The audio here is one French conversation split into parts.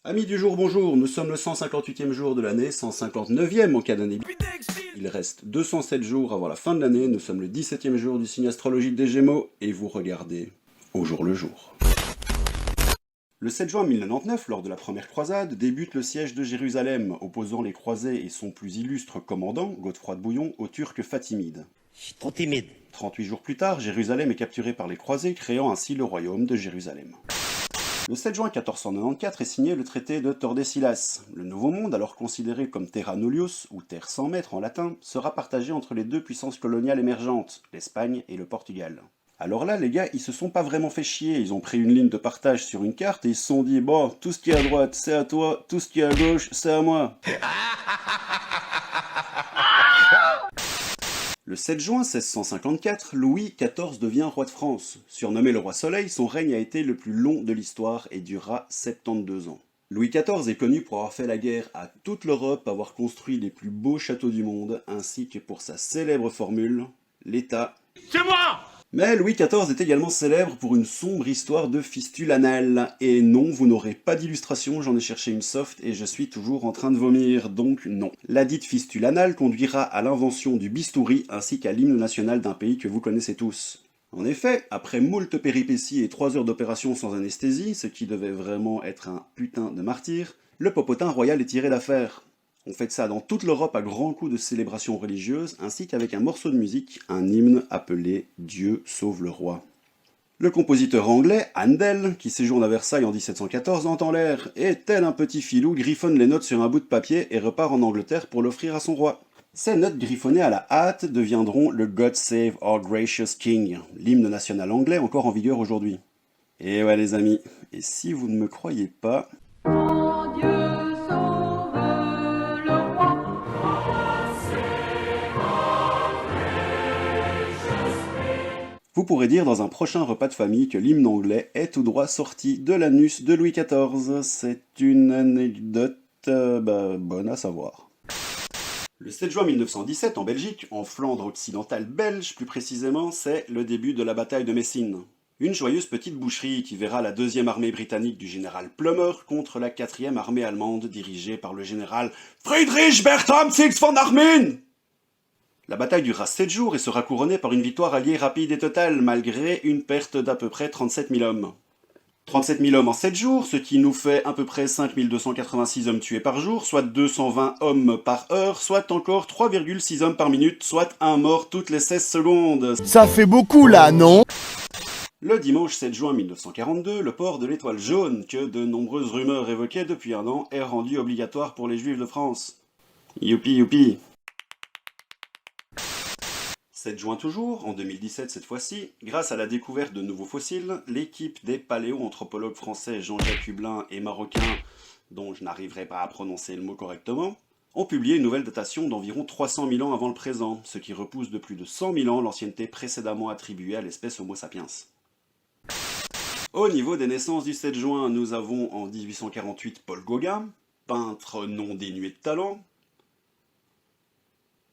Amis du jour, bonjour, nous sommes le 158e jour de l'année, 159e en cas d'année. Il reste 207 jours avant la fin de l'année, nous sommes le 17e jour du signe astrologique des Gémeaux, et vous regardez au jour le jour. Le 7 juin 1099, lors de la première croisade, débute le siège de Jérusalem, opposant les croisés et son plus illustre commandant, Godefroy de Bouillon, aux Turcs fatimides. Je suis trop timide. 38 jours plus tard, Jérusalem est capturée par les croisés, créant ainsi le royaume de Jérusalem. Le 7 juin 1494 est signé le traité de Tordesillas. Le Nouveau Monde, alors considéré comme Terra Nullius, ou Terre sans maître en latin, sera partagé entre les deux puissances coloniales émergentes, l'Espagne et le Portugal. Alors là, les gars, ils se sont pas vraiment fait chier, ils ont pris une ligne de partage sur une carte et ils se sont dit « Bon, tout ce qui est à droite, c'est à toi, tout ce qui est à gauche, c'est à moi ». Le 7 juin 1654, Louis XIV devient roi de France. Surnommé le roi Soleil, son règne a été le plus long de l'histoire et durera 72 ans. Louis XIV est connu pour avoir fait la guerre à toute l'Europe, avoir construit les plus beaux châteaux du monde, ainsi que pour sa célèbre formule « l'État, c'est moi !» Mais Louis XIV est également célèbre pour une sombre histoire de fistule anale. Et non, vous n'aurez pas d'illustration, j'en ai cherché une soft et je suis toujours en train de vomir, donc non. La dite fistule anale conduira à l'invention du bistouri ainsi qu'à l'hymne national d'un pays que vous connaissez tous. En effet, après moult péripéties et 3 heures d'opération sans anesthésie, ce qui devait vraiment être un putain de martyr, le popotin royal est tiré d'affaire. On fête ça dans toute l'Europe à grands coups de célébrations religieuses, ainsi qu'avec un morceau de musique, un hymne appelé « Dieu sauve le roi ». Le compositeur anglais, Handel, qui séjourne à Versailles en 1714, entend l'air et, tel un petit filou, griffonne les notes sur un bout de papier et repart en Angleterre pour l'offrir à son roi. Ces notes griffonnées à la hâte deviendront le « God Save Our Gracious King », l'hymne national anglais encore en vigueur aujourd'hui. Et ouais les amis, et si vous ne me croyez pas... Vous pourrez dire dans un prochain repas de famille que l'hymne anglais est tout droit sorti de l'anus de Louis XIV. C'est une anecdote bonne à savoir. Le 7 juin 1917, en Belgique, en Flandre occidentale belge plus précisément, c'est le début de la bataille de Messine. Une joyeuse petite boucherie qui verra la 2e armée britannique du général Plummer contre la 4e armée allemande dirigée par le général Friedrich Bertram Six von Armin. La bataille durera 7 jours et sera couronnée par une victoire alliée rapide et totale, malgré une perte d'à peu près 37 000 hommes. 37 000 hommes en 7 jours, ce qui nous fait à peu près 5 286 hommes tués par jour, soit 220 hommes par heure, soit encore 3,6 hommes par minute, soit un mort toutes les 16 secondes. Ça fait beaucoup là, non? Le dimanche 7 juin 1942, le port de l'étoile jaune, que de nombreuses rumeurs évoquaient depuis un an, est rendu obligatoire pour les Juifs de France. Youpi youpi. 7 juin toujours, en 2017 cette fois-ci, grâce à la découverte de nouveaux fossiles, l'équipe des paléoanthropologues français Jean-Jacques Hublin et marocain, dont je n'arriverai pas à prononcer le mot correctement, ont publié une nouvelle datation d'environ 300 000 ans avant le présent, ce qui repousse de plus de 100 000 ans l'ancienneté précédemment attribuée à l'espèce Homo sapiens. Au niveau des naissances du 7 juin, nous avons en 1848 Paul Gauguin, peintre non dénué de talent.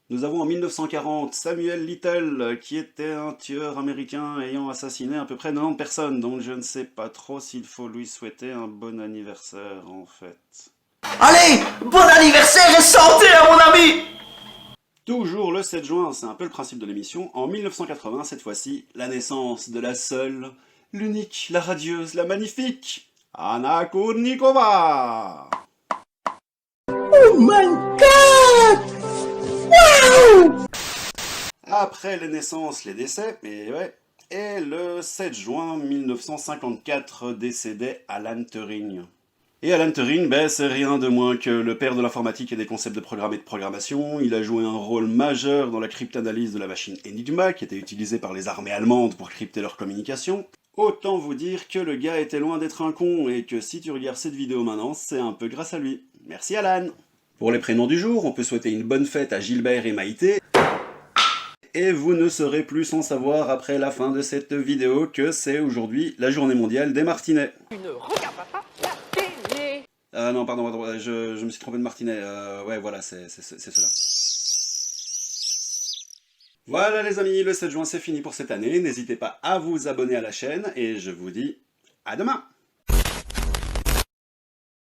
Nous avons en 1940 Samuel Little, qui était un tueur américain ayant assassiné à peu près 90 personnes, donc je ne sais pas trop s'il faut lui souhaiter un bon anniversaire en fait. Allez, bon anniversaire et santé à mon ami! Toujours le 7 juin, c'est un peu le principe de l'émission, en 1980 cette fois-ci, la naissance de la seule, l'unique, la radieuse, la magnifique, Anna Kournikova. Oh my god! Wow! Après les naissances, les décès, mais ouais. Et le 7 juin 1954 décédait Alan Turing. Et Alan Turing, c'est rien de moins que le père de l'informatique et des concepts de programme et de programmation. Il a joué un rôle majeur dans la cryptanalyse de la machine Enigma, qui était utilisée par les armées allemandes pour crypter leurs communications. Autant vous dire que le gars était loin d'être un con, et que si tu regardes cette vidéo maintenant, c'est un peu grâce à lui. Merci Alan! Pour les prénoms du jour, on peut souhaiter une bonne fête à Gilbert et Maïté. Et vous ne serez plus sans savoir après la fin de cette vidéo que c'est aujourd'hui la journée mondiale des martinets. Tu ne regarderas pas la télé. Non, pardon, je me suis trompé de martinet. Ouais, voilà, c'est cela. Voilà les amis, le 7 juin c'est fini pour cette année. N'hésitez pas à vous abonner à la chaîne et je vous dis à demain!